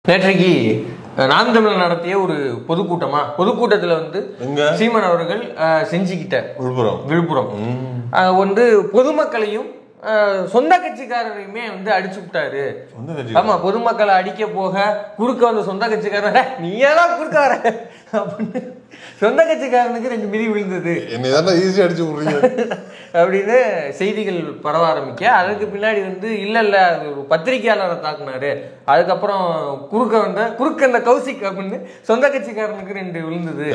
நேற்றைக்கு நாம் தமிழர் நடத்திய ஒரு பொதுக்கூட்டத்தில் வந்து சீமான் அவர்கள் செஞ்சுக்கிட்ட விழுப்புரம் வந்து பொதுமக்களையும் சொந்த கட்சிக்காரரையுமே வந்து அடிச்சு விட்டாரு. ஆமா, பொதுமக்களை அடிக்க போக குறுக்க வந்த சொந்த கட்சிக்காரன் நீ ஏதாவது குறுக்க வர அப்படின்னு சொந்த கட்சிக்காரனுக்கு 2 மிதி விழுந்தது அப்படின்னு செய்திகள் பரவ ஆரம்பிக்க, அதுக்கு பின்னாடி வந்து இல்ல அது ஒரு பத்திரிகையாளரை தாக்குனாரு, அதுக்கப்புறம் குறுக்க இந்த கௌசிக் அப்படின்னு சொந்த கட்சிக்காரனுக்கு 2 விழுந்தது.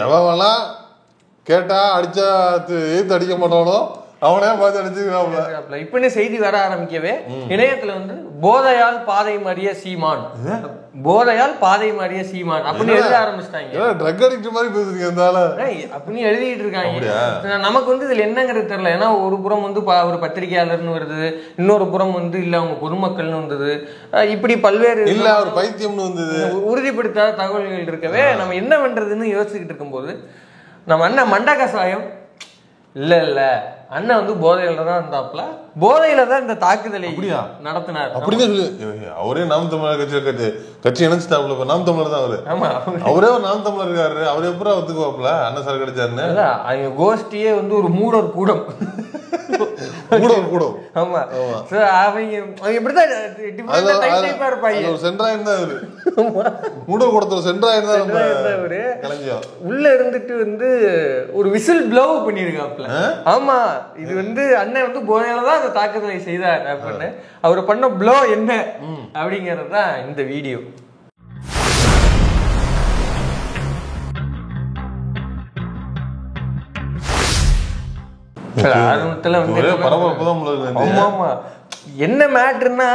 கேட்டா அடிச்சா ஏத்து அடிக்க மாட்டானோ அவனே பார்த்து அடிச்சுக்கிறாப்ல. இப்பன்னு செய்தி வர ஆரம்பிக்கவே இணையத்துல வந்து போதையால் பாதை மாறிய சீமான் அப்படின்னு எழுத ஆரம்பிச்சிட்டாங்க. ட்ரக் அடிக்ட் மாதிரி பேசுறீங்க அப்படின்னு எழுதிட்டு இருக்காங்க. நமக்கு வந்து இதுல என்னங்கிறது தெரியல. ஏன்னா ஒரு புறம் வந்து ஒரு பத்திரிகையாளர்னு வருது, இன்னொரு புறம் வந்து இல்ல அவங்க பொதுமக்கள்னு வந்தது, இப்படி பல்வேறு இல்ல ஒரு பைத்தியம்னு வந்தது, உறுதிப்படுத்தாத தகவல்கள் இருக்கவே நம்ம என்ன பண்றதுன்னு யோசிச்சுக்கிட்டு இருக்கும்போது நம்ம அண்ணன் மண்டகசாயம் இல்ல அண்ணன் வந்து போதையில தான் இருந்தாப்ல, போதையில தான் இந்த தாக்குதலை நடத்தினார் அப்படின்னு அவரே நாம் தமிழர் கட்சி இணைச்சிட்டாப்ல. நாம் தமிழர் தான் அவரு. ஆமா, அவரே ஒரு நாம் தமிழர் இருக்காரு. அவரு எப்பறம் ஒத்துக்குவாப்ல அண்ணன் சார் கிடைச்சாருன்னு? அவங்க கோஷ்டியே வந்து ஒரு மூடர் கூடம். ஆமா, அவங்க எப்படிதான் உள்ள இருந்துட்டு வந்து ஒரு விசில் ப்ளோ பண்ணிருக்காப்ல. ஆமா, இது வந்து அண்ணன் வந்து போதையிலதான் அந்த தாக்குதலை செய்தார் அப்படின்னு அவர் பண்ண ப்ளோ என்ன அப்படிங்கறதுதான் இந்த வீடியோ. என்ன மேட்டர்னா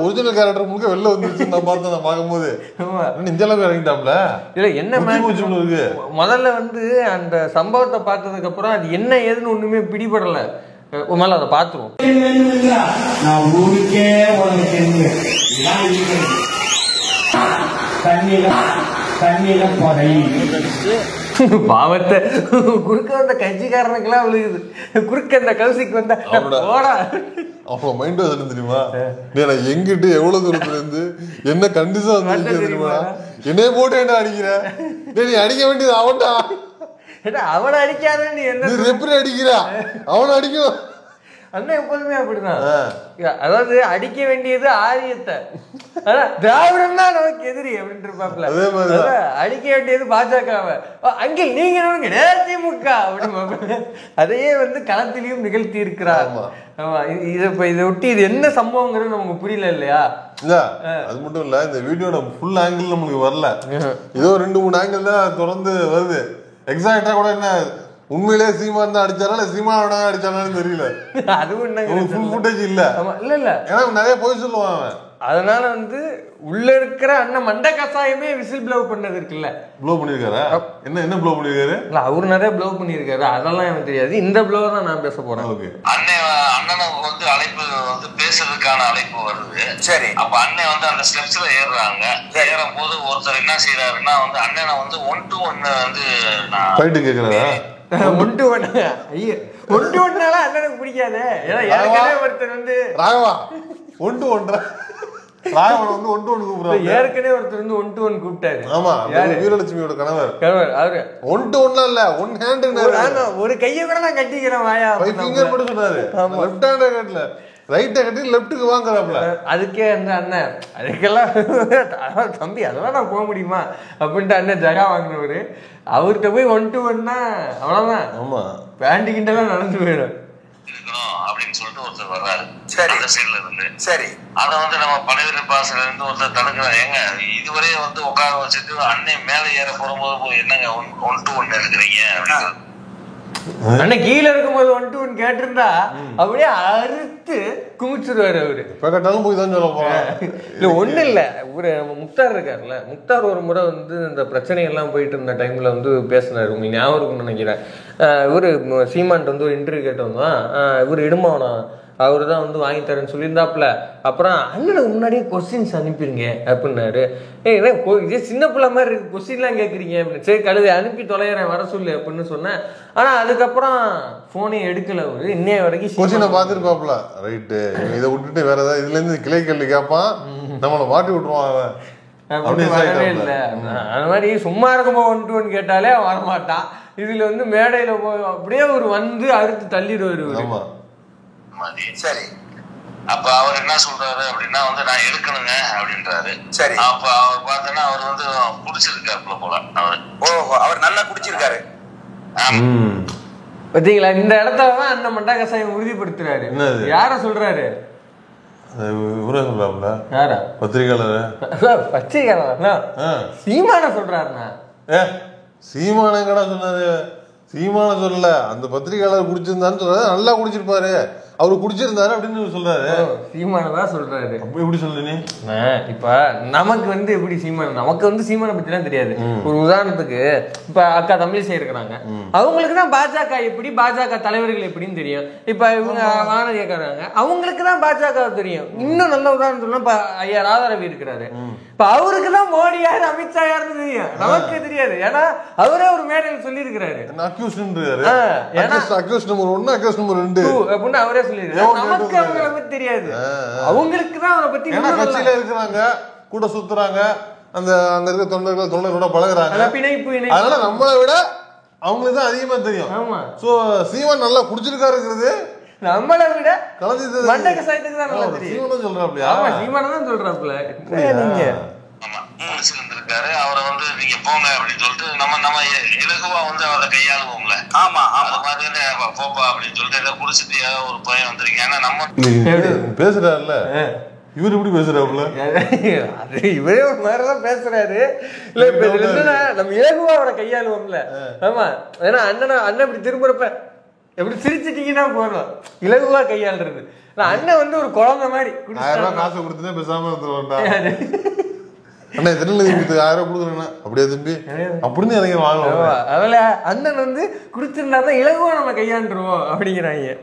ஒரிஜினல் கேரக்டர் முழுக்க வெளில வந்துருச்சு. நான் பார்த்தேன், பார்க்கும்போது இந்த அளவுக்கு இறங்கிட்டாப்ல. இல்ல என்ன மேட்டர், முதல்ல வந்து அந்த சம்பவத்தை பார்த்ததுக்கு அப்புறம் அது என்ன ஏதுன்னு ஒண்ணுமே பிடிபடல. மேல அதை பார்த்துருவோம். பாவத்தை குறுக்க வந்த கட்சிக்காரனுக்கு எல்லாம் விழுகுது, குறுக்க அந்த கௌசிக்கு வந்த அவங்க மைண்ட் வந்து தெரியுமா, எங்கிட்டு எவ்வளவு தூரத்துல இருந்து என்ன கண்டிஷன் வந்து தெரியுமா, என்னைய போட்டு என்ன அடிக்கிற, நீ அடிக்க வேண்டியது அவன்டா, அவனை அடிக்காத நீ என்ன எப்படி அடிக்கிறா, அவனை அடிக்கும். அண்ணன் எப்போதுமே அப்படிதான். அதாவது அடிக்க வேண்டியது ஆரியத்தை, திராவிடம் தான் நமக்கு எதிரி அப்படின்னு இருப்பாப்ல. அடிக்க வேண்டியது பாஜகவை, அங்கே நீங்க திமுக அப்படின்னு அதையே வந்து களத்திலையும் நிகழ்த்தி இருக்கிறார். ஆமா, இதை ஒட்டி இது என்ன சம்பவங்கிறது நமக்கு புரியல இல்லையா? இல்ல அது மட்டும் இல்ல, இந்த வீடியோட ஃபுல் ஆங்கிள் நமக்கு வரல, ஏதோ 2-3 ஆங்கிள் தான் தொடர்ந்து வருது. எக்ஸாக்டா கூட என்ன உண்மையிலே சீமான் தான் அடிச்சாரா இல்ல சீமானோட அடிச்சாரான்னு தெரியல. அதுவும் ஃபுல் ஃபுட்டேஜ் இல்ல. இல்ல ஏன்னா நிறைய போய் சொல்லுவான். அதனால வந்து உள்ள இருக்கிற அண்ணன் மண்ட கசாயமே விசில் ப்ளோ பண்ணது இருக்குல்ல. ப்ளோ பண்ணிருக்காரா? என்ன ப்ளோ பண்ணிருக்காரு? இல்ல அவரு நிறைய ப்ளோ பண்ணிருக்காரு, அதெல்லாம் எனக்கு தெரியாது. இந்த ப்ளோ தான் நான் பேச போறேன். ஓகே, அண்ணனுக்கு வந்து அழைப்பு வந்து பேசுறதுக்கான அழைப்பு வருது. சரி, அப்ப அண்ணன் வந்து அந்த ஸ்டெப்ஸ்ல ஏறுறாங்க. ஏறும் போது ஒருத்தர் என்ன செய்யறாருன்னா வந்து அண்ணனை வந்து 1-to-1 வந்து ஃபைட் கேக்குறாரா? 1-to-1 1-to-1னால அண்ணனுக்கு பிடிக்காது. ஏன்னா ஏற்கனவே ஒருத்தர் வந்து ராகவா 1-to-1 ராகவன் வந்து 1-to-1 கூப்பிடுறாரு. ஏற்கனவே ஒருத்தர் வந்து 1-to-1 கூப்பிட்டாரு. ஆமா, வீரலட்சுமியோட கணவர் அவரு 1-to-1 இல்ல 1 ஹேண்ட், ஒரு கையை கூட நான் கட்டிக்கிறேன் வாயா, 5 ஃபிங்கர் போட்டு சொன்னாரு. லெஃப்ட் ஹேண்ட் கட்டல, ரைட்ட கட்டி லெஃப்ட்டுக்கு வாங்குறாப்ல. அதுக்கே அந்த அண்ணன் அதுக்கெல்லாம் தம்பி அதெல்லாம் நான் போக முடியுமா அப்படின்ட்டு அண்ணன் ஜகா வாங்கினவரு. அவர்கிட்ட போய் 1-to-1னா அவ்வளவுதான். ஆமா, பேண்டிக்கிட்டெல்லாம் நடந்து போயிடும் அப்படின்னு சொல்லிட்டு ஒருத்தர் வர்றாரு. சரி, அந்த சைடுல இருந்து. சரி, அத வந்து நம்ம பழைய பாசல இருந்து ஒருத்தர் தடுக்கிறார். ஏங்க இதுவரை வந்து உட்கார வச்சுட்டு அண்ணன் மேல ஏற போகும்போது என்னங்க 1-to-1 எடுக்கிறீங்க அப்படின்னு அண்ணன் கீழே இருக்கும்போது 1-to-1 கேட்டிருந்தா அப்படியே அறுத்து குமிச்சிருவாரு அவரு. போய் தான் சொல்ல போறேன். இல்ல ஒண்ணு இல்ல, ஒரு முக்தார் இருக்காருல்ல, முக்தார் ஒரு முறை வந்து இந்த பிரச்சனை எல்லாம் போயிட்டு இருந்த டைம்ல வந்து பேசினாரு, உங்களுக்கு ஞாபகம் இருக்குன்னு நினைக்கிறேன். இவரு சீமான்ட்டு வந்து ஒரு இன்டர்வியூ கேட்டவங்க, இவரு இடுமாவனா அவரு தான் வந்து வாங்கி தரேன்னு சொல்லியிருந்தாப்புல. அப்புறம் அண்ணனுக்கு முன்னாடியே கொஸ்டின்ஸ் அனுப்பிடுங்க அப்படின்னாரு. இதே சின்ன பிள்ளை மாதிரி இருக்கு, கொஸ்டின்லாம் கேட்குறீங்க அப்படின்னு. சரி கழுதை அனுப்பி தொலைகிறேன் வர சொல்லு அப்படின்னு சொன்னேன். ஆனா அதுக்கப்புறம் போனே எடுக்கல அவரு, இன்னைய வரைக்கும் கொஸ்டினை பார்த்துருப்பாப்புல. ரைட்டு, இதை விட்டுட்டு வேற ஏதாவது இதுல இருந்து கிளை கேள்வி கேட்பான், நம்மளை மாட்டி விட்டுருவான் அவன். வரவே இல்லை. அது மாதிரி சும்மா இருக்கும்போது 1 to 1 கேட்டாலே அவன் வரமாட்டான். இதுல வந்து மேடையில போய் அப்படியே ஒரு வந்து அறுத்து தள்ளிடுவாரு. சரி, அப்ப அவர் என்ன சொல்றாரு அப்படின்னா வந்து நான் எடுக்கணுங்க அப்படின்றாரு. சரி, அப்ப அவர் பார்த்தோன்னா அவர் வந்து குடிச்சிருக்காருல போல. அவர் நல்லா குடிச்சிருக்காரு. பாத்தீங்களா, இந்த இடத்துலதான் அந்த மண்டா கசாயம் உறுதிப்படுத்துறாரு. யார சொல்றாரு? யாரா? பத்திரிகையாளர் சீமான சொல்றாருண்ணா. சீமான கடா சொன்னாரு. சீமான சொல்லல, அந்த பத்திரிகையாளர் குடிச்சிருந்தான்னு சொல்றாரு. நல்லா குடிச்சிருப்பாரு, அவரு குடிச்சிருந்தாரு அப்படின்னு சொல்றாரு. சீமான தான் சொல்றாரு. அப்ப எப்படி சொல்லுங்க? இப்ப நமக்கு வந்து எப்படி சீமான, நமக்கு வந்து சீமான பத்தி எல்லாம் தெரியாது. ஒரு உதாரணத்துக்கு இப்ப அக்கா தமிழிசை இருக்கிறாங்க, அவங்களுக்கு தான் பாஜக எப்படி, பாஜக தலைவர்கள் எப்படின்னு தெரியும். இப்ப இவங்க வானதி கேட்கறாங்க, அவங்களுக்கு தான் பாஜக தெரியும். இன்னும் நல்ல உதாரணம் சொன்னா இப்ப ஐயா ராதாரவி இருக்கிறாரு. இப்ப அவருக்கு தான் மோடி யாரு, அமித்ஷா யாருன்னு தெரியும், நமக்கு தெரியாது. ஏன்னா அவரே ஒரு மேடையில் சொல்லி இருக்கிறாரு. அவரே நமக்கு அவங்களை பத்தி தெரியாது, அவங்களுக்கு தான் அவரை பத்தி. கட்சியில இருக்கிறாங்க, கூட சுத்துறாங்க, அந்த அங்க இருக்க தொண்டர்களோட பழகுறாங்க, பிணைப்பு. அதனால நம்மளை விட அவங்களுக்கு தான் அதிகமா தெரியும். ஆமா, சோ சீமான் நல்லா குடிச்சிருக்காருங்கிறது நம்மளை விட கலந்து மண்டக சாயத்துக்கு தான் நல்லா தெரியும். சீமானும் சொல்றாப்ல. ஆமா, சீமான் தான் சொல்றாப்ல. நீங்க இருக்காரு, அவரை வந்து நீங்க போங்க அப்படின்னு சொல்லிட்டு நம்ம இலகுவா வந்து அவரை கையாளுவோம்ல. ஆமா, அது மாதிரி போப்பா அப்படின்னு சொல்லிட்டு ஏதோ குடிச்சிட்டு ஏதோ ஒரு பையன் வந்திருக்கேன். ஏன்னா நம்ம பேசுறாருல, இவர் இப்படி பேசுறாப்புல, அது இவரே ஒரு மாதிரிதான் பேசுறாரு. இல்ல இப்ப என்னன்னா நம்ம இலகுவா அவரை கையாளுவோம்ல. ஆமா, ஏன்னா அண்ணன் இப்படி திரும்புறப்ப எப்படி சிரிச்சிட்டீங்கன்னா போதும், இலகுவா கையாளுறது. அண்ணன் வந்து ஒரு குழந்தை மாதிரி 1000 ரூபாய் காசு கொடுத்துட்டே பேசாம இருந்துருவான்டா. அண்ணா திருநெல்வேலிக்கு 1000 ரூபாய் கொடுக்குறேன்னா அப்படியே தம்பி அப்படின்னு இறங்கி வாங்குவோம். அதனால அண்ணன் வந்து குடுத்திருந்தாதான் இலகுவா நம்ம கையாண்டுருவோம் அப்படிங்கிறாங்க.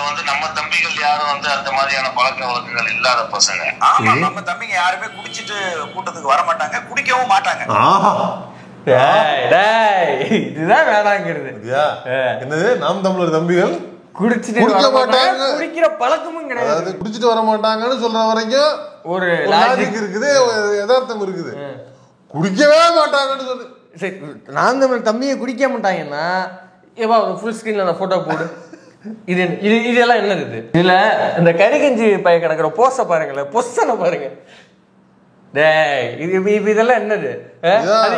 வந்து நம்ம தம்பிகள் யாரும் வந்து அந்த மாதிரியான பழக்க வழக்கங்கள் இல்லாத பசங்க. ஆமா, நம்ம தம்பிங்க யாருமே குடிச்சிட்டு கூட்டத்துக்கு வர மாட்டாங்க, குடிக்கவும் மாட்டாங்க. இதுதான் வேணாங்கிறது. என்னது, நாம் தமிழர் தம்பிகள் குடிச்சிட்டு குடிக்க மாட்டாங்க, குடிக்கிற பழக்கமும் கிடையாது, குடிச்சிட்டு வர மாட்டாங்கன்னு சொல்ற வரைக்கும் ஒரு லாஜிக் இருக்குது, யதார்த்தம் இருக்குது. குடிக்கவே மாட்டாங்கன்னு சொல்லு. சரி, நான் தமிழ் தம்பியை குடிக்க மாட்டாங்கன்னா ஏவா ஒரு ஃபுல் ஸ்கிரீன்ல அந்த போட்டோ போடு. இதெல்லாம் என்னது? இதுல இந்த கறிகஞ்சி பைய கிடக்குற போஸ பாருங்களேன், பொஸ்ஸனை பாருங்க. இதெல்லாம் என்னது?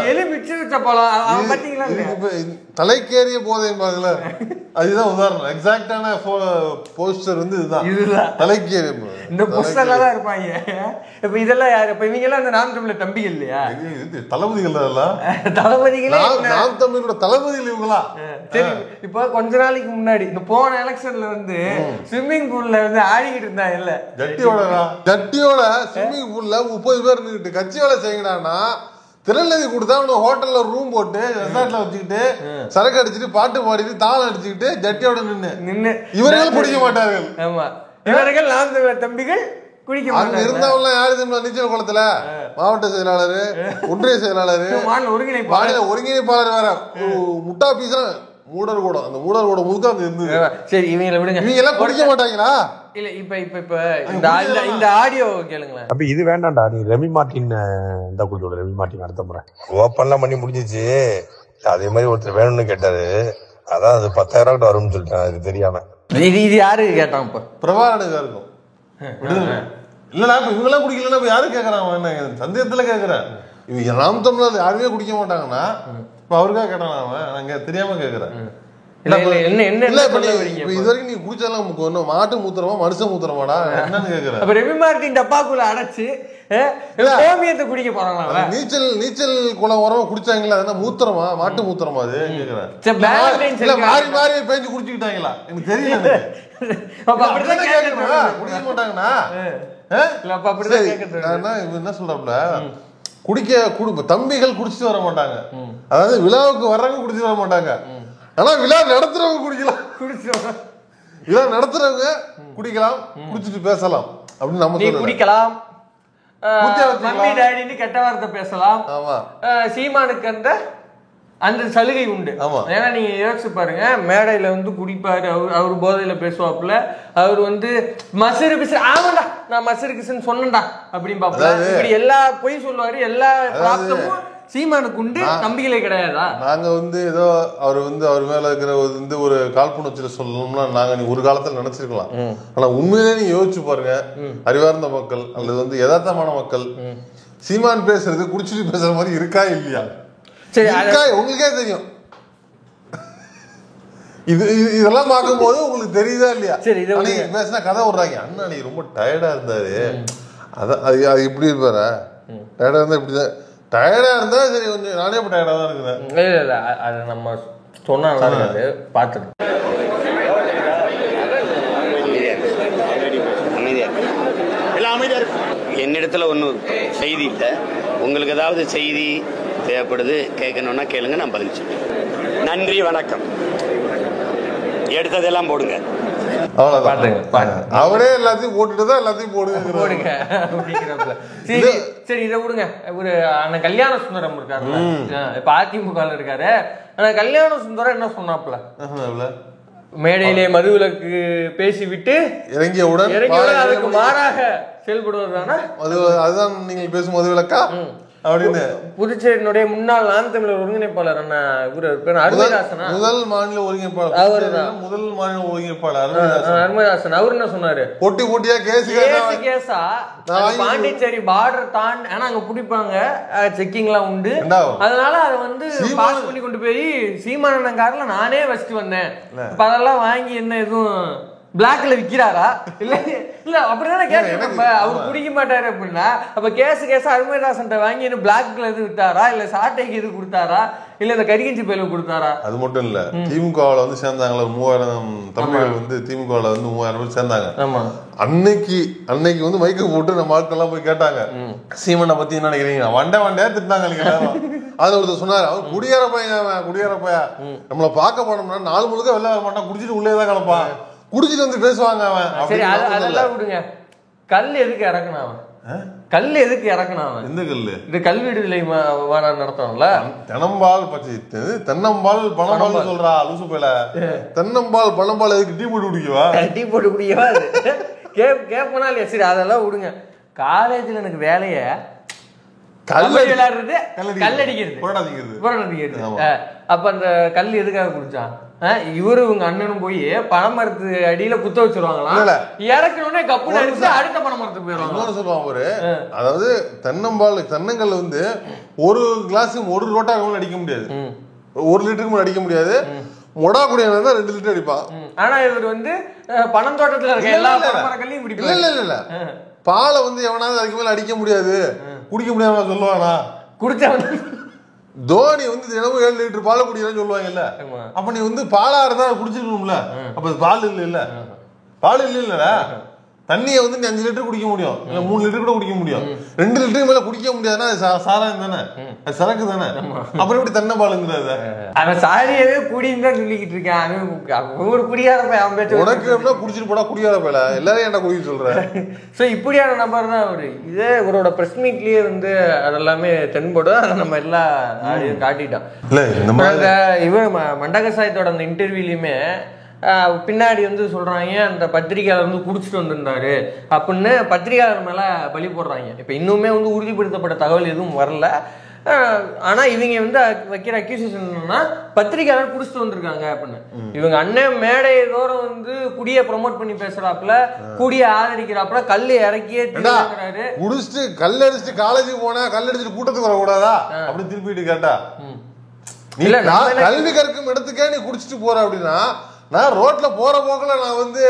எலி மிச்சு வச்ச பழம் பாத்தீங்களா? தலைக்கேறிய போதைம்பாங்கல, அதுதான் உதாரணம். எக்ஸாக்டான போஸ்டர் வந்து இதுதான் தலைக்கேறிய. இந்த போஸ்டர்ல தான் இருப்பாங்க. இப்ப இதெல்லாம் யாரு? இப்ப இவங்க எல்லாம் அந்த நாம் தமிழர் தம்பிகள் இல்லையா? தளபதிகள் எல்லாம் தளபதிகளே. நாம் தமிழோட தளபதிகள் இவங்களா? சரி, இப்ப கொஞ்ச நாளைக்கு முன்னாடி இந்த போன எலெக்ஷன்ல வந்து ஸ்விம்மிங் பூல்ல வந்து ஆடிக்கிட்டு இருந்தாங்க இல்ல, ஜட்டியோட ஸ்விம்மிங் பூல்ல 30 பேர் நின்னுட்டு கட்சி வேலை செய்யறான்னா, திருநெல்வேலி கொடுத்தா அவனு ஹோட்டல்ல ரூம் போட்டு ரெசார்ட்ல வச்சுக்கிட்டு சரக்கு அடிச்சுட்டு பாட்டு பாடிட்டு தாளம் அடிச்சுக்கிட்டு ஜட்டியோட நின்னு இவர்கள் குடிக்க மாட்டார்கள். ஆமா, இவர்கள் நாம் தமிழர் தம்பிகள் குடிக்க மாட்டாங்க. இருந்தவங்க யாரு தெரியுமா? நீச்சல் குளத்துல மாவட்ட செயலாளர், ஒன்றிய செயலாளர், ஒருங்கிணைப்பாளர் வேற, முட்டா பீசா மூடர் கூடம். அந்த மூடர் கூடம் முழுக்க அங்க இருந்தது. சரி, இவங்களை விடுங்க, இவங்க எல்லாம் குடிக்க மாட்டாங்களா? இல்ல இப்ப இந்த ஆடியோ கேளுங்களேன். அப்ப இது வேண்டாம்டா, நீ ரெமி மார்டின் இந்த குடியோட ரெமி மார்டின் அடுத்த முறை ஓப்பன்லாம் பண்ணி முடிஞ்சிச்சு. அதே மாதிரி ஒருத்தர் வேணும்னு கேட்டாரு, அதான் அது 10,000 கிட்ட வரும்னு சொல்லிட்டான். அது தெரியாம இது யாரு கேட்டான்? இப்ப பிரபாகரனுக்கு இருக்கும் இல்லடா. இப்ப இவங்க எல்லாம் குடிக்கலன்னா இப்ப யாரு கேக்குறான்? சந்தேகத்துல கேக்குறேன். இவங்க நாம் தமிழர் யாருமே குடிக்க மாட்டாங்கன்னா இப்ப அவருக்காக கேட்டான். அவன் நாங்க தெரியாம கேக்குறேன். இது வரைக்கும் நீ குடிச்சாலும் மாட்டு மூத்திரமா மனுஷ மூத்திரமாடா என்னன்னு கேக்குறேன். ரெமி மார்டின் டப்பாக்குள்ள அடைச்சு கோமியத்தை குடிக்க போறாங்களா? நீச்சல் குளம் உரம் குடிச்சாங்களா? அது மூத்திரமா, மாட்டு மூத்திரமா? அது கேக்குறேன். மாறி மாறி பேஞ்சு குடிச்சுக்கிட்டாங்களா? எனக்கு தெரியல. குடிக்க மாட்டாங்கண்ணா. என்ன சொல்றாப்ல, தம்பிகள் குடிச்சிட்டு வர மாட்டாங்க. அதாவது விழாவுக்கு வர்றவங்க குடிச்சிட்டு வர மாட்டாங்க. ஆனா விழா நடத்துறவங்க குடிக்கலாம், விழா நடத்துறவங்க குடிக்கலாம், குடிச்சிட்டு பேசலாம் அப்படின்னு நம்ம குடிக்கலாம். மம்மி டாடின்னு கெட்ட வார்த்தை பேசலாம். ஆமா, சீமானுக்கு அந்த அந்த சலுகை உண்டு. ஏன்னா நீங்க யோசிச்சு பாருங்க, மேடையில வந்து குடிப்பாரு, அவர் போதையில பேசுவாப்புல, அவர் வந்து மசரு பிசு ஆமாண்டா நான் மசரு கிசுன்னு சொன்னேன்டா அப்படின்னு பாப்பா. இப்படி எல்லா பொய் சொல்லுவாரு, எல்லா பிராப்தமும் சீமானுக்கு உண்டு. நம்பிக்கையே கிடையாதா? நாங்க வந்து ஏதோ அவர் மேல இருக்கிற வந்து ஒரு காழ்ப்புணர்ச்சியில சொல்லணும்னா நாங்க ஒரு காலத்துல நினைச்சிருக்கலாம். ஆனா உண்மையிலே நீங்க யோசிச்சு பாருங்க, அறிவார்ந்த மக்கள் அல்லது வந்து யதார்த்தமான மக்கள் சீமான் பேசுறது குடிச்சிட்டு பேசுற மாதிரி இருக்கா இல்லையா? சரி, உங்களுக்கே தெரியும். இதெல்லாம் பார்க்கும்போது உங்களுக்கு தெரியுதா இல்லையா? சரி, பேசினா கதை விடுறாங்க. அண்ணா நீ ரொம்ப டயர்டா இருந்தாரு, அது இப்படி இருப்பாரா? டயர்டா இருந்தா இப்படிதான், டயர்டா இருந்தா சரி கொஞ்சம் நானே இப்ப டயர்டா தான் இருக்கிறேன். இல்ல அது நம்ம சொன்னா பார்த்துட்டு என்னிடத்துல ஒன்றும் செய்தி இல்லை. உங்களுக்கு ஏதாவது செய்தி தேவைப்படுது கேட்கணும்னா கேளுங்க, நான் பதில் சொல்றேன். நன்றி, வணக்கம். எடுத்ததெல்லாம் போடுங்க. அவரே எல்லாத்தையும் போட்டுட்டுதான் எல்லாத்தையும் போடுங்க. சரி இதை விடுங்க. ஒரு அண்ணன் கல்யாண சுந்தரம் இருக்காரு, இப்ப அதிமுக இருக்காரு. ஆனா கல்யாண சுந்தரம் என்ன சொன்னாப்ல, மேடையிலே மதுவிலக்கு பேசிவிட்டு இறங்கியவுடன் அதுக்கு மாறாக செயல்படுவதுதானா அதுதான் நீங்கள் பேசும் மதுவிலக்கா அப்படின்னு புதுச்சேரியினுடைய முன்னாள் நான் தமிழர் ஒருங்கிணைப்பாளர் அருமைதாசன், முதல் மாநில ஒருங்கிணைப்பாளர் அருமைதாசன், அவர் என்ன சொன்னாரு, போட்டி போட்டியா கேஸா பாண்டிச்சேரி பார்டர் தாண்டி, ஆனா அங்க பிடிப்பாங்க, செக்கிங் எல்லாம் உண்டு, அதனால அதை வந்து பாஸ் பண்ணி கொண்டு போய் சீமானன் கார்ல நானே வச்சுட்டு வந்தேன். இப்ப அதெல்லாம் வாங்கி என்ன எதுவும் பிளாக்ல விக்கிறாரா? இல்ல இல்ல அப்படிதானே கேட்க. அவரு குடிக்க மாட்டாரு அப்படின்னா அப்ப கேஸ் அருமைதாசன் வாங்கி இன்னும் பிளாக்ல எது விட்டாரா, இல்ல சாட்டைக்கு எது கொடுத்தாரா, இல்ல இந்த கரிகஞ்சி பயில கொடுத்தாரா? அது மட்டும் இல்ல, திமுகவுல வந்து சேர்ந்தாங்களா 3000 தமிழர்கள் வந்து திமுகவுல வந்து 3000 பேர் சேர்ந்தாங்க. அன்னைக்கு வந்து மைக்க போட்டு நம்ம ஆட்கள்லாம் போய் கேட்டாங்க, சீமனை பத்தி என்ன நினைக்கிறீங்க, வண்டையா திட்டாங்க. அது ஒருத்தர் சொன்னாரு, அவன் குடியேற பையன் நம்மள பார்க்க போனோம்னா 4 முழுக்க வெளில வர மாட்டான், குடிச்சிட்டு உள்ளேதான் கிடப்பான், குடிச்சிட்டு வந்து பேசுவாங்க அவன். சரி அதெல்லாம் விடுங்க, கல் எதுக்கு இறக்குனா அவன்? கல் எதுக்கு இறக்குனா அவன்? எந்த கல்லு? இது கல்வி விடுதலை நடத்தணும்ல. தென்னம்பால் பச்சை தென்னம்பால் பழம்பால் சொல்றா லூசு போயில. தென்னம்பால் பழம்பால் எதுக்கு டீ போட்டு குடிக்கவா? டீ போட்டு குடிக்கவா? கேட்பனா இல்லையா? சரி அதெல்லாம் விடுங்க. காலேஜ்ல எனக்கு வேலைய விளையாடுறது, கல்லடிக்கிறது. அப்ப அந்த கல் எதுக்காக குடிச்சான்? இவரு உங்க அண்ணனும் போய் பனைமரத்து அடியில குத்த வச்சிருவாங்களாம், இறக்கணும்னே கப்பு அடிச்சு அடுத்த பனைமரத்துக்கு போயிருவாங்க சொல்லுவாங்க அவரு. அதாவது தென்னங்கல் வந்து ஒரு கிளாஸ் 1 ரோட்டா அடிக்க முடியாது, 1 லிட்டருக்கு அடிக்க முடியாது. மொடா குடியான 2 லிட்டர் அடிப்பான். ஆனா இவர் வந்து பனந்தோட்டத்துல இருக்க எல்லா பனைமரங்களையும் பிடிப்பாரு. இல்ல பாலை வந்து எவனாவது அதுக்கு மேல அடிக்க முடியாது, குடிக்க முடியாம சொல்லுவானா? குடிச்சவன் தோனி வந்து தினமும் 7 லிட்டர் பால் குடிக்கணும்னு சொல்லுவாங்கல்ல. அப்ப நீ வந்து பாலா இருந்தா குடிச்சிருக்கணும்ல. அப்ப பால் இல்ல தண்ணியை வந்து நீ 5 லிட்டர் குடிக்க முடியும், இல்ல 3 லிட்டர் கூட குடிக்க முடியும். 2 லிட்டருக்கு மேல குடிக்க முடியாதுன்னா சாராயம் தானே, அது சரக்கு தானே. அப்புறம் எப்படி தென்னை பாலுங்கிறது? அவன் சாரியவே குடின்னு தான் சொல்லிக்கிட்டு இருக்கான். ஒரு குடியாத போய் அவன் பேச்சு உனக்கு எப்படின்னா குடிச்சிட்டு போடா குடியாத போயில எல்லாரும் என்ன குடிக்க சொல்ற? ஸோ இப்படியான நம்பர் தான் அவரு. இதே இவரோட பிரஸ் மீட்லயே வந்து அதெல்லாமே தென்படும். அதை நம்ம எல்லா ஆடியும் காட்டிட்டோம். இவர் மண்டகசாயத்தோட அந்த இன்டர்வியூலையுமே பின்னாடி வந்து சொல்றாங்க, அந்த பத்திரிகையாளர் வந்து குடிச்சிட்டு வந்திருந்தாரு அப்படின்னு பத்திரிகையாளர் மேல பலி போடுறாங்க. இப்ப இன்னுமே வந்து உறுதிப்படுத்தப்பட்ட தகவல் எதுவும் வரல. ஆனா இவங்க வந்து வைக்கிற அக்யூசேஷன் என்னன்னா பத்திரிகையாளர் குடிச்சிட்டு வந்திருக்காங்க அப்படின்னு. இவங்க அண்ணன் மேடை தோறும் வந்து குடியை ப்ரொமோட் பண்ணி பேசுறாப்புல, குடியை ஆதரிக்கிறாப்புல, கல்லு இறக்கியே திறாரு. குடிச்சிட்டு கல் அடிச்சுட்டு காலேஜுக்கு போனா கல் அடிச்சுட்டு கூட்டத்துக்கு வரக்கூடாதா அப்படின்னு திருப்பிட்டு கேட்டா, இல்ல நான் கல்வி கற்கும் இடத்துக்கே நீ குடிச்சிட்டு போற அப்படின்னா, நான் ரோட்ல போற போக்குல நான் வந்து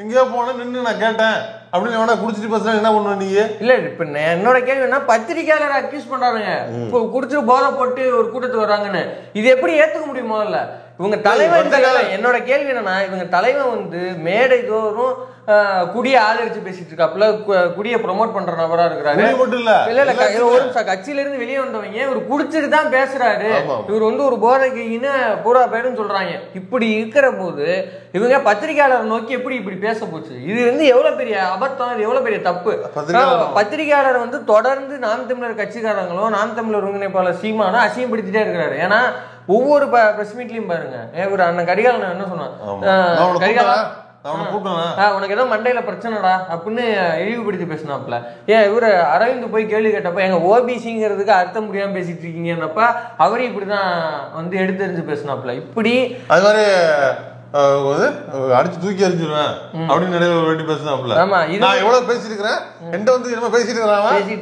எங்கேயோ போனேன் நின்று நான் கேட்டேன் அப்படின்னு வேணா குடிச்சிட்டு பேசுறேன் என்ன பண்ணுவ நீ? இல்ல இப்ப என்னோட கேள்வி என்ன, பத்திரிகையாளர் அக்யூஸ் பண்றாங்க இப்போ குடிச்சிட்டு போதை போட்டு ஒரு கூட்டத்துக்கு வர்றாங்கன்னு, இது எப்படி ஏத்துக்க முடியும்? முதல்ல இவங்க தலைவன் என்னோட கேள்வி என்னன்னா, இவங்க தலைவன் வந்து மேடை தோறும் குடியை ஆதரிச்சு பேசிட்டு இருக்காப்புல, குடியை ப்ரொமோட் பண்ற நபரா இருக்கிறாரு. மட்டும் இல்ல ஒரு கட்சியில இருந்து வெளியே வந்தவங்க இவர் குடிச்சிட்டு தான் பேசுறாரு, இவர் வந்து ஒரு போதைக்குன்னு பூரா பேருன்னு சொல்றாங்க. இப்படி இருக்கிற போது இவங்க பத்திரிகையாளர் நோக்கி எப்படி இப்படி பேச போச்சு? இது வந்து எவ்வளவு பெரிய அபத்தம், இது எவ்வளவு பெரிய தப்பு. பத்திரிகையாளர் வந்து தொடர்ந்து நாம் தமிழர் கட்சிக்காரங்களும் நாம் தமிழர் ஒருங்கிணைப்பாளர் சீமானும் அசிங்கப்படுத்திட்டே இருக்கிறாரு. ஏன்னா ஒவ்வொரு பிரஸ் மீட்லயும் பாருங்க, இவர் அண்ணன் கரிகாலன் என்ன சொன்னான், கரிகாலன் உனக்கு ஏதோ மண்டையில பிரச்சனைடா அப்படின்னு இழிவுபடுத்தி பேசினாப்ல. ஏன் இவரு அரவிந்த் போய் கேள்வி கேட்டப்ப எங்க ஓபிசிங்கிறதுக்கு அர்த்தம் முடியாம பேசிட்டு இருக்கீங்கன்னப்ப அவரையும் இப்படிதான் வந்து எடுத்தெறிஞ்சு பேசினாப்ல. இப்படி அது மாதிரி அடிச்சு தூக்கி அடிச்சிருவேன் அப்படின்னு இடையில ஒரு வாட்டி பேசினாப்ல. ஆமா, நான் எவ்வளவு பேசிருக்கிறேன் என்கிட்ட வந்து என்ன பேசிட்டு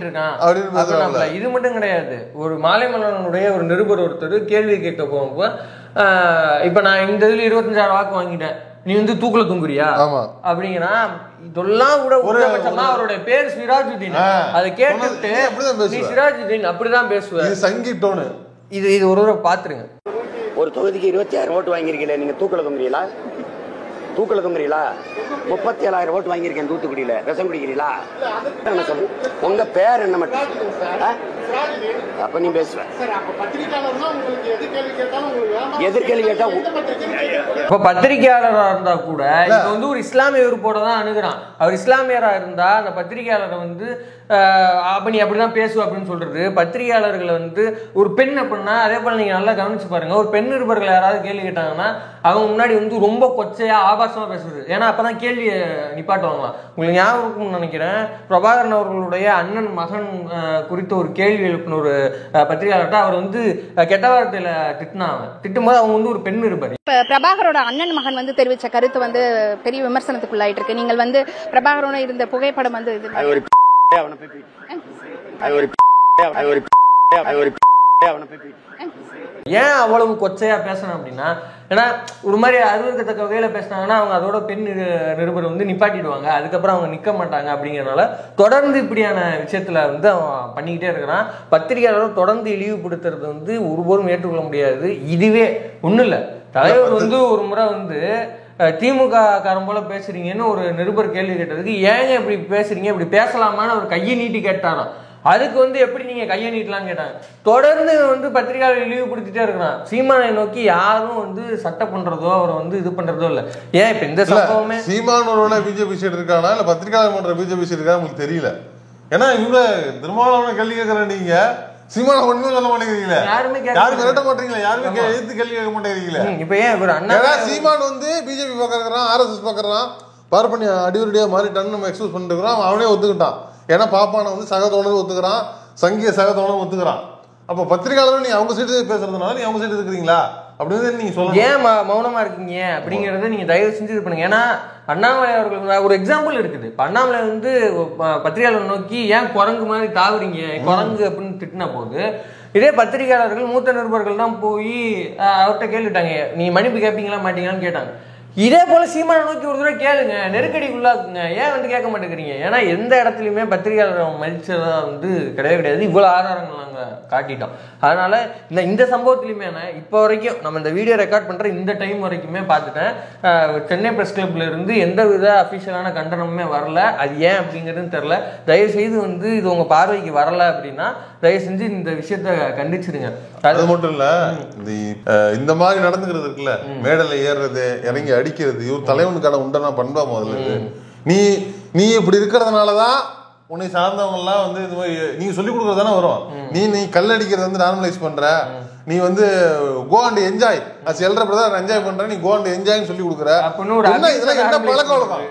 இருக்கான் அப்படின்னு. இது மட்டும் கிடையாது, ஒரு மாலை மலனுடைய ஒரு நிருபர் ஒருத்தர் கேள்வி கேட்க போகும்போது இப்ப நான் இந்த இதுல 25,000 வாக்கு வாங்கிட்டேன், நீ வந்து தூக்குல தூங்குறியா அப்படிங்கிறா. இதெல்லாம் கூட உச்சபட்சமா அவருடைய பேர் சிராஜுதீன். அதை கேட்டுட்டு நீ சிராஜுதீன் அப்படிதான் பேசுவேன், சங்கிட்டோன்னு. இது ஒரு பாத்துருங்க. ஒரு தொகுதிக்கு 26 ஓட்டு வாங்கியிருக்கீங்களே, நீங்க தூக்கல தொங்குறீங்களா? தூக்கல தொங்குறீங்களா? 37,000 ஓட்டு வாங்கியிருக்கேன் தூத்துக்குடியில. விஷம் குடிக்கிறீங்களா? என்ன சொல்லு, உங்க பேர் என்ன மட்டும் அப்ப நீ பேசுவேன். எதிர்கேள்வி கேட்டா இப்ப பத்திரிகையாளரா இருந்தா கூட இது வந்து ஒரு இஸ்லாமிய உறுப்போட தான் அணுகுறான். அவர் இஸ்லாமியரா இருந்தா அந்த பத்திரிகையாளரை வந்து அப்ப நீ அப்படிதான் பேசுவ அப்படின்னு சொல்றது. பத்திரிகையாளர்களை வந்து ஒரு பெண் அப்படின்னா அதே போல நீங்க நல்லா கவனிச்சு பாருங்க, ஒரு பெண் நிருபர்கள் யாராவது கேள்வி கேட்டாங்கன்னா அவங்க முன்னாடி வந்து ரொம்ப கொச்சையா ஆபாசமா பேசுறது. ஏன்னா அப்பதான் கேள்வி நிப்பாட்டுவாங்களாம். உங்களுக்கு ஞாபகம் இருக்கும்னு நினைக்கிறேன், பிரபாகரன் அவர்களுடைய அண்ணன் மகன் குறித்த ஒரு கேள்வி எழுப்பின ஒரு பத்திரிகையாளர்கிட்ட அவர் வந்து கெட்ட வார்த்தையில திட்டும் போது அவங்க வந்து ஒரு பெண் நிருபர். இப்ப பிரபாகரோட அண்ணன் மகன் வந்து தெரிவிச்ச கருத்து வந்து பெரிய விமர்சனத்துக்குள்ளாயிட்டு இருக்கு. நீங்கள் வந்து பிரபாகரோட இருந்த புகைப்படம் வந்து ஏன் அவ்வளவு கொச்சையா பேசணும் அப்படின்னா, ஏன்னா ஒரு மாதிரி அருவருக்கத்தக்க வகையில பேசினாங்கன்னா அவங்க அதோட பெண் நிருபர் வந்து நிப்பாட்டிடுவாங்க, அதுக்கப்புறம் அவங்க நிக்க மாட்டாங்க. அப்படிங்கிறதுனால தொடர்ந்து இப்படியான விஷயத்துல வந்து அவன் பண்ணிக்கிட்டே இருக்கிறான். பத்திரிகையாளர் தொடர்ந்து இழிவுபடுத்துறது வந்து ஒருபோதும் ஏற்றுக்கொள்ள முடியாது. இதுவே ஒண்ணும் இல்ல, தலைவர் வந்து ஒரு முறை வந்து திமுக காரம் போல பேசுறீங்கன்னு ஒரு நிருபர் கேள்வி கேட்டதுக்கு ஏங்க இப்படி பேசுறீங்க, இப்படி பேசலாமான்னு ஒரு கையை நீட்டி கேட்டாராம். அதுக்கு வந்து எப்படி நீங்க கையை நீட்டலாம்னு கேட்டாங்க. தொடர்ந்து வந்து பத்திரிகையாளர் இழிவுபடுத்திட்டே இருக்கிறான். சீமானை நோக்கி யாரும் வந்து சட்டை பண்றதோ அவரை வந்து இது பண்றதோ இல்ல. ஏன் இப்ப இந்த சம்பவமே சீமானோட பிஜேபி சைடு இருக்கானா இல்ல பத்திரிகையாளர் பண்ற பிஜேபி சைடு இருக்கா உங்களுக்கு தெரியல. ஏன்னா இவங்க திருமாவளவனை கேள்வி கேட்கற நீங்க சீமான ஒண்ணுமே சொல்ல மாட்டேங்கிறீங்களே, யாரும் விரட்ட மாட்டீங்களா, யாருமே எதிர்த்து கேள்வி கேட்க மாட்டேங்கிறீங்களே. இப்ப ஏன் ஒரு அண்ணா சீமான் வந்து பிஜேபி பாக்குறான், ஆர்எஸ்எஸ் பாக்குறான், பார்ப்பனி அடிவரடியா மாறிட்டான்னு நம்ம எக்ஸ்போஸ் பண்ணிட்டு இருக்கிறோம். அவனே ஒத்துக்கிட்டான். ஏன்னா பாப்பான வந்து சகதோழர் ஒத்துக்கிறான், சங்கிய சகதோழர் ஒத்துக்கிறான். அப்ப பத்திரிகையாளர் நீ அவங்க சைடு பேசுறதுனால நீ அவங்க சைடு இருக்கிறீங்களா அப்படின்னு நீங்க சொல்லுங்க. ஏன் மௌனமா இருக்கீங்க அப்படிங்கறத நீங்க தயவு செஞ்சு இது பண்ணுங்க. ஏன்னா அண்ணாமலை அவர்கள் ஒரு எக்ஸாம்பிள் இருக்குது. இப்ப அண்ணாமலை வந்து பத்திரிகையாளர் நோக்கி ஏன் குரங்கு மாதிரி தாவுறீங்க குரங்கு அப்படின்னு திட்டின போது இதே பத்திரிகையாளர்கள் மூத்த நிருபர்கள் தான் போய் அவர்கிட்ட கேள்விட்டாங்க, நீ மன்னிப்பு கேட்பீங்களா மாட்டீங்களான்னு கேட்டாங்க. இதே போல சீமானை நோக்கி ஒரு தடவை கேளுங்க, நெருக்கடிக்குள்ளாக்குங்க, ஏன் வந்து கேட்க மாட்டேங்கிறீங்க? ஏன்னா எந்த இடத்துலையுமே பத்திரிகையாளர் மதிச்சதா வந்து கிடையாது. இவ்வளவு ஆதாரங்கள் நாங்க காட்டிட்டோம். அதனால இந்த சம்பவத்திலுமே இப்போ வரைக்கும் நம்ம இந்த வீடியோ ரெக்கார்ட் பண்ற இந்த டைம் வரைக்குமே பார்த்துட்டேன், சென்னை பிரஸ் கிளப்ல இருந்து எந்த வித அபிஷியலான கண்டனமுமே வரல. அது ஏன் அப்படிங்கிறதுன்னு தெரியல. தயவு செய்து வந்து இது உங்க பார்வைக்கு வரல அப்படின்னா தயவு செஞ்சு இந்த விஷயத்த கண்டிச்சிருங்க. அது மட்டும் இல்ல, இந்த மாதிரி நடந்துக்கிறது இருக்குல்ல, மேடல ஏறுறது இறங்கி அடிக்கிறது, இவர் தலைவனுக்கான உண்டான பண்பா முதல்ல. நீ இப்படி இருக்கிறதுனாலதான் உன்னை சார்ந்தவங்க எல்லாம் வந்து இது மாதிரி நீங்க சொல்லி கொடுக்கறது தானே வரும். நீ கல் அடிக்கிறது வந்து நார்மலைஸ் பண்ற, நீ வந்து கோ அண்ட் என்ஜாய் எல்ற பிரதர் என்ஜாய் பண்ற, நீ கோ அண்ட் என்ஜாய் சொல்லி கொடுக்குற. என்ன பழக்க வழக்கம்?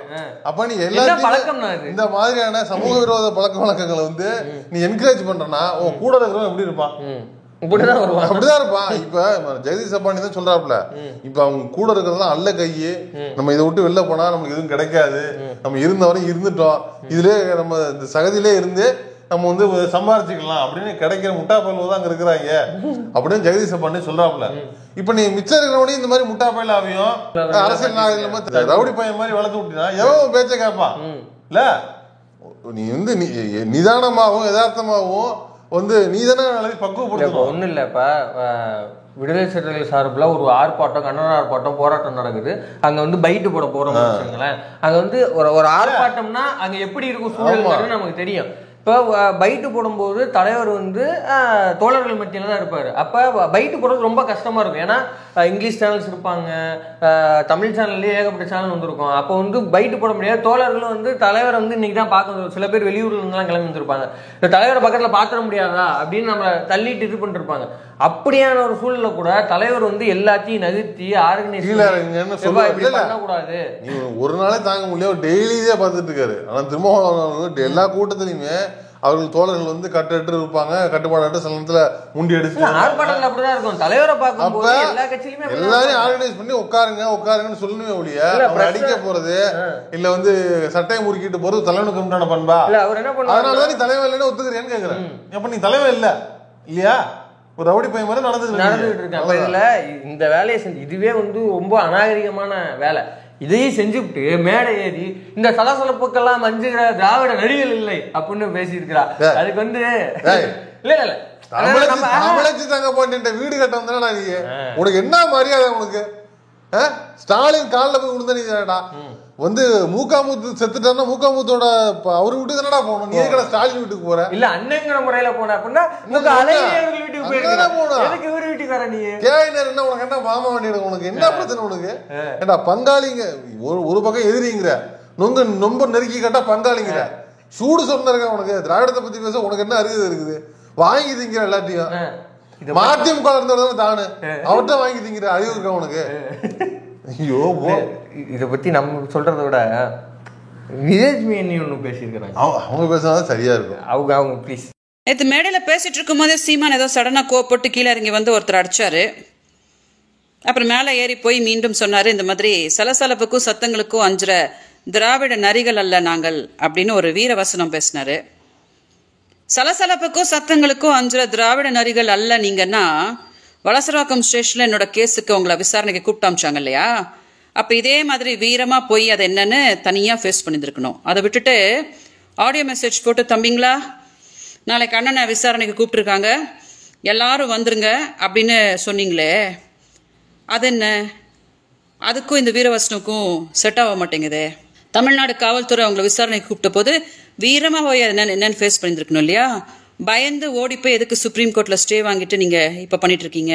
அப்ப நீ எல்லாரும் இந்த மாதிரியான சமூக விரோத பழக்க வழக்கங்களை வந்து நீ என்கரேஜ் பண்றனா உன் கூட இருக்கிறவன் எப்படி இருப்பான்? அப்படிதான் இருப்பான். இப்ப ஜெகதீஷ் அப்பானி தான் சொல்றாப்ல, இப்ப அவங்க கூட இருக்கிறதுலாம் அல்ல கையு, நம்ம இதை விட்டு வெளில போனா நமக்கு எதுவும் கிடைக்காது, நம்ம இருந்த வரையும் இருந்துட்டோம், இதுல நம்ம இந்த சகதியிலே இருந்து நம்ம வந்து சம்பாரிச்சுக்கலாம் அப்படின்னு கிடைக்கிற முட்டா பயில தான் அங்க இருக்கிறாங்க அப்படின்னு ஜெகதீஷ் அப்பானி சொல்றாப்ல. இப்ப நீ மிச்சம் இருக்கிறவனையும் இந்த மாதிரி முட்டா பயில ஆவியும் அரசியல் நாகரிகமா ரவுடி பையன் மாதிரி வளர்த்து விட்டினா எவன் பேச்ச கேட்பான்? இல்ல, நீ வந்து நிதானமாகவும் யதார்த்தமாகவும் வந்து நீ தானே எல்லாத்தையும் பக்குவப்படுத்தணும். ஒன்றும் இல்லை. இப்போ விடுதலை சிறுத்தைகள் சார்பில் ஒரு ஆர்ப்பாட்டம், கண்டன ஆர்ப்பாட்டம், போராட்டம் நடக்குது. அங்கே வந்து பைட்டு போட போகிறோம்னு வச்சுக்கோங்களேன். அங்கே வந்து ஒரு ஆர்ப்பாட்டம்னா அங்கே எப்படி இருக்கும் சூழல் நமக்கு தெரியும். இப்போ பைட்டு போடும்போது தலைவர் வந்து தோழர்கள் மத்தியில் தான் இருப்பார். அப்போ பைட்டு போடுறது ரொம்ப கஷ்டமாக இருக்கும். ஏன்னா இங்கிலீஷ் சேனல்ஸ் இருப்பாங்க, தமிழ் சேனல்லேயே ஏகப்பட்ட சேனல் வந்துருக்கும். அப்போ வந்து பைட்டு போட முடியாது. தோழர்களும் வந்து தலைவரை வந்து இன்றைக்கி தான் பார்க்க வந்துருக்கும். சில பேர் வெளியூர்ல இருந்தெல்லாம் கிளம்பி வந்துருப்பாங்க. இந்த தலைவரை பக்கத்தில் பார்த்துட முடியாதா அப்படின்னு நம்மளை தள்ளிட்டு இது பண்ணிருப்பாங்க. அப்படியான ஒரு சூழல கூட தலைவர் வந்து எல்லாத்தையும் நகர்த்தி ஆர்கனைஸ் பண்ணக்கூடாது. ஒரு நாளே தாங்க முடியல, டெய்லியே பார்த்துட்டு இருக்காரு. ஆனா திரும்ப எல்லா கூட்டத்திலையுமே அவர்கள் தோழர்கள் வந்து கட்டு இருப்பாங்க, கட்டுப்பாடு சில நேரத்துல முண்டி அடிச்சு ஆர்ப்பாட்டங்கள் அப்படிதான் இருக்கும். தலைவரை பார்க்கும்போது எல்லா கட்சியிலுமே எல்லாரையும் ஆர்கனைஸ் பண்ணி உட்காருங்கன்னு சொல்லணுமே ஒழிய அடிக்க போறது இல்ல வந்து சட்டையை முறுக்கிட்டு போறது தலைவனுக்கு உண்டான பண்பா? அவர் என்ன பண்ணுவாங்க, அதனாலதான் நீ தலைவன் இல்லைன்னு ஒத்துக்கிறேன்னு கேக்குறேன். அப்ப நீ தலைவன் இல்ல இல்லையா? ஒரு ரவுடி பையன் மாதிரி நடந்துட்டு இருக்கேன். அப்ப இதுல இந்த வேலையை செஞ்சு இதுவே வந்து ரொம்ப அநாகரிகமான வேலை. இதையும் செஞ்சுட்டு மேடை ஏறி இந்த சலசலப்புக்கெல்லாம் மஞ்சுகிற திராவிட நடிகள் இல்லை அப்படின்னு பேசியிருக்கிறா. அதுக்கு வந்து இல்ல இல்ல தமிழச்சி தங்க போட்டு வீடு கட்ட வந்தா நீ உனக்கு என்ன மரியாதை? உனக்கு ஸ்டாலின் காலில் போய் விழுந்த நீடா வந்து மூக்காமூத்து செத்துட்டா மூக்காமூத்தோட அவரு வீட்டுக்கு தானடா போகணும். நீ எதுக்கடா ஸ்டாலின் வீட்டுக்கு போற? இல்ல அண்ணங்கிற முறையில போன அப்படின்னா வீட்டுக்கு போயிருக்கு. இவரு வீட்டுக்கு வர நீ கேயினர் என்ன உனக்கு என்ன மாமா வண்டியிட உனக்கு என்ன பிரச்சனை? உனக்கு ஏண்டா பங்காளிங்க ஒரு பக்கம் எதிரிங்கிற ரொம்ப நெருக்கி கேட்டா பங்காளிங்கிற சூடு சொன்ன உனக்கு திராவிடத்தை பத்தி பேச உனக்கு என்ன அருகதை இருக்குது? வாங்கி திங்கிற எல்லாத்தையும் மதிமுக இருந்தவங்க தானு அவர்கிட்ட வாங்கி திங்கிற அறிவு இருக்கா உனக்கு? ஐயோ, இதை பத்தி நம்ம சொல்றதை விட விஜயலட்சுமி அண்ணி ஒண்ணு பேசியிருக்கிறாங்க. அவங்க பேசினாதான் சரியா இருக்கும். அவங்க ப்ளீஸ். நேற்று மேடையில பேசிட்டு இருக்கும் போதே சீமான் ஏதோ சடனா கோவப்பட்டு கீழே இறங்கி வந்து ஒருத்தர் அடிச்சாரு. அப்புறம் மேலே ஏறி போய் மீண்டும் சொன்னாரு, இந்த மாதிரி சலசலப்புக்கும் சத்தங்களுக்கும் அஞ்சுற திராவிட நரிகள் அல்ல நாங்கள் அப்படின்னு ஒரு வீர வசனம் பேசினாரு. சலசலப்புக்கும் சத்தங்களுக்கும் அஞ்சுற திராவிட நரிகள் அல்ல நீங்கன்னா வலசரவாக்கம் ஸ்டேஷன்ல என்னோட கேஸுக்கு உங்களை விசாரணைக்கு கூப்பிட்டு அமிச்சாங்க இல்லையா? அப்ப இதே மாதிரி வீரமா போய் அதை என்னன்னு தனியா ஃபேஸ் பண்ணியிருக்கணும். அதை விட்டுட்டு ஆடியோ மெசேஜ் போட்டு தம்பிங்களா நாளைக்கு அண்ணனை விசாரணைக்கு கூப்பிட்டுருக்காங்க எல்லாரும் வந்துருங்க அப்படின்னு சொன்னீங்களே, அது என்ன? அதுக்கும் இந்த வீரவசனுக்கும் செட் ஆக மாட்டேங்குது. தமிழ்நாடு காவல்துறை அவங்களை விசாரணைக்கு கூப்பிட்ட போது வீரமா போய் என்னன்னு ஃபேஸ் பண்ணியிருக்கணும் இல்லையா? பயந்து ஓடி போய் எதுக்கு சுப்ரீம் கோர்ட்ல ஸ்டே வாங்கிட்டு நீங்க இப்ப பண்ணிட்டு இருக்கீங்க?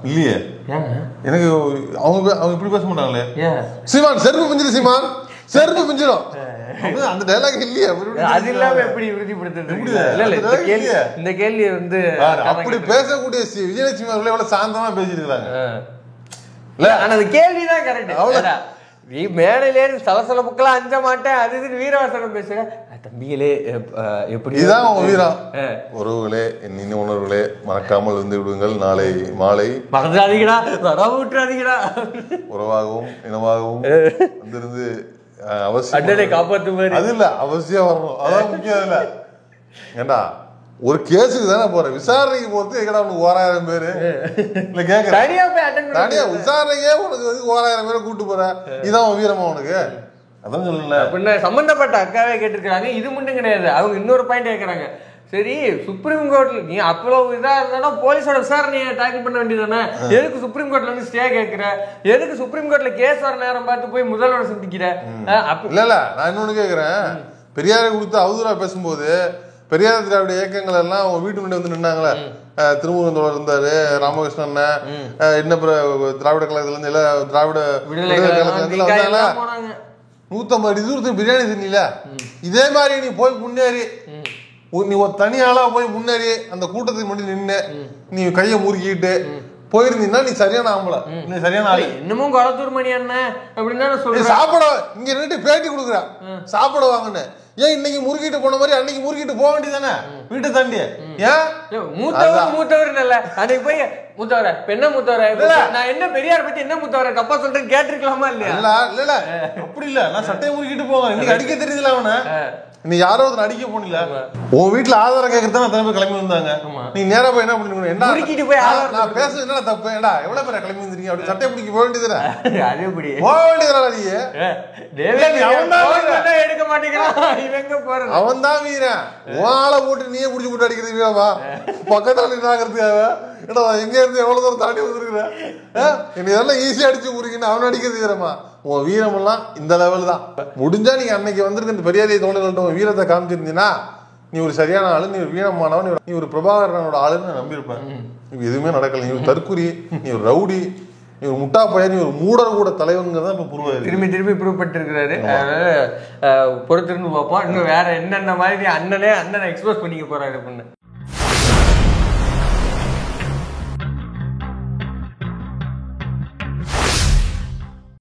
இல்லையே எனக்கு அவங்க இப்படி பேச மாட்டாங்களே. சீமான் செருப்பு பிஞ்சிரு, சீமான் செருப்பு பிஞ்சிரும் அந்த டைலாக் இல்லையே. அது இல்லாம எப்படி உறுதிப்படுத்துறது? இந்த கேள்வி வந்து அப்படி பேசக்கூடிய விஜயலட்சுமி அவர்களே எவ்வளவு சாந்தமா பேசிருக்காங்க. இல்ல ஆனா அந்த கேள்விதான் கரெக்ட். நீ மேடையிலே சலசலப்புக்கெல்லாம் அஞ்ச மாட்டேன் அது இது வீரவாசனம் பேசுற தம்பிகளே எப்படி இதுதான் வீரம். உறவுகளே, என் உணர்வுகளே, மறக்காமல் இருந்து விடுங்கள். நாளை மாலை மறந்துடாதீங்கடா, விட்டுறாதீங்கடா. உறவாகவும் இனமாகவும் வந்திருந்து அவசியம் காப்பாத்து. அது இல்ல அவசியம் வரணும், அதான் முக்கியம். இல்ல ஏண்டா ஒரு கேஸுக்கு தானே போற, விசாரணைக்கு போறது எங்கடா உனக்கு 1000 பேரு இல்ல கேக்குற தனியா விசாரணையே உனக்கு 1000 பேரை கூட்டு போற. இதான் வீரமா உனக்கு? அதான் சொல்லல. அப்படின்னா சம்பந்தப்பட்ட அக்காவே கேட்டிருக்காங்க. இது மட்டும் கிடையாது, அவங்க இன்னொரு பாயிண்ட் கேட்கறாங்க. சரி சுப்ரீம் கோர்ட்ல நீ அவ்வளவு இதா இருந்தா போலீஸோட விசாரணையை டேக்கிள் பண்ண வேண்டியதானே? எதுக்கு சுப்ரீம் கோர்ட்ல வந்து ஸ்டே கேட்கிற? எதுக்கு சுப்ரீம் கோர்ட்ல கேஸ் வர நேரம் பார்த்து போய் முதல்வரை சந்திக்கிற? இல்ல நான் இன்னொன்னு கேக்குறேன். பெரியாரை கொடுத்து அவதூறா பேசும்போது பெரியார் திராவிட இயக்கங்கள் எல்லாம் அவங்க வீட்டு முன்னாடி வந்து நின்னாங்களே. திருமுருகன் இருந்தாரு, ராமகிருஷ்ணன், என்ன திராவிட கழகத்துல இருந்து இல்ல திராவிட கழகத்துல 150 அடி தூரத்துக்கு பிரியாணி தின்னீல. இதே மாதிரி நீ போய் முன்னேறி நீ ஒரு தனியாளா போய் முன்னேறி அந்த கூட்டத்துக்கு முன்னாடி நின்று நீ கையை முறுக்கிட்டு போயிருந்தீங்கன்னா நீ சரியான ஆம்பளை, நீ சரியான ஆளு. இன்னமும் கொளத்தூர் மணி அண்ணன் அப்படின்னு சொல்லி சாப்பிட இங்க நின்று பேட்டி கொடுக்குற சாப்பிட வாங்கன்னு. ஏன் இன்னைக்கு முறுக்கிட்டு போன மாதிரி அன்னைக்கு முறுக்கிட்டு போக வேண்டியதானே வீட்டு தாண்டி? ஏன் மூத்தவர் இல்ல அன்னைக்கு போய் மூத்தவர பெண்ண மூத்தவர நான் என்ன பெரியார் பத்தி என்ன மூத்தவர தப்பா சொல்றேன்னு கேட்டிருக்கலாமா இல்லையா? இல்ல இல்ல அப்படி இல்ல, நான் சட்டையை முறுக்கிட்டு போவேன். இன்னைக்கு அடிக்க தெரியுதுல அவனை நீ யாரோ ஒருத்தர் அடிக்க போனில, உன் வீட்டுல ஆதாரம் கேட்கறதா அத்தனை பேர் கிளம்பி வந்தாங்க. நீ நேரா போய் என்ன பண்ணிக்கணும், என்ன நான் பேசுறது என்ன தப்பு, ஏடா எவ்வளவு பேர் கிளம்பி வந்துருக்கீங்க அப்படி சட்டை பிடிக்க போக வேண்டியதுடா, போக வேண்டியதுடா. நீ எடுக்க மாட்டேங்கிறான், அவன் தான் வீரன். ஆளை போட்டு நீயே புடிச்சு போட்டு அடிக்கிறது வீரவா, பக்கத்துல நின்னாங்கிறதுக்காக ஏடா எங்க இருந்து எவ்வளவு தூரம் தாண்டி வந்துருக்குற, நீ இதெல்லாம் ஈஸியா அடிச்சு முடிக்கணும், அவன் அடிக்கிறது வீரமா. உன் வீரமெல்லாம் இந்த லெவல் தான். முடிஞ்சா நீங்க அன்னைக்கு வந்திருக்க பெரியாரிய தோழர்கள்ட்ட உன் வீரத்தை காமிச்சிருந்தீங்கன்னா நீ ஒரு சரியான ஆளு, நீ ஒரு வீரமானவன், நீ ஒரு பிரபாகரனோட ஆளுன்னு நான் நம்பியிருப்பேன். இப்ப எதுவுமே நடக்கல. நீ ஒரு தற்குறி, நீ ஒரு ரவுடி, நீ ஒரு முட்டா பையன், நீ ஒரு மூடர் கூட தலைவனுங்கிறதா இப்ப ப்ரூவ் திரும்பி ப்ரூவ் பண்ணிருக்கிறாரு. பொறுத்திருந்து பார்ப்போம் இன்னும் வேற என்னென்ன மாதிரி அண்ணனை எக்ஸ்போஸ் பண்ணிக்க போறாரு அப்படின்னு.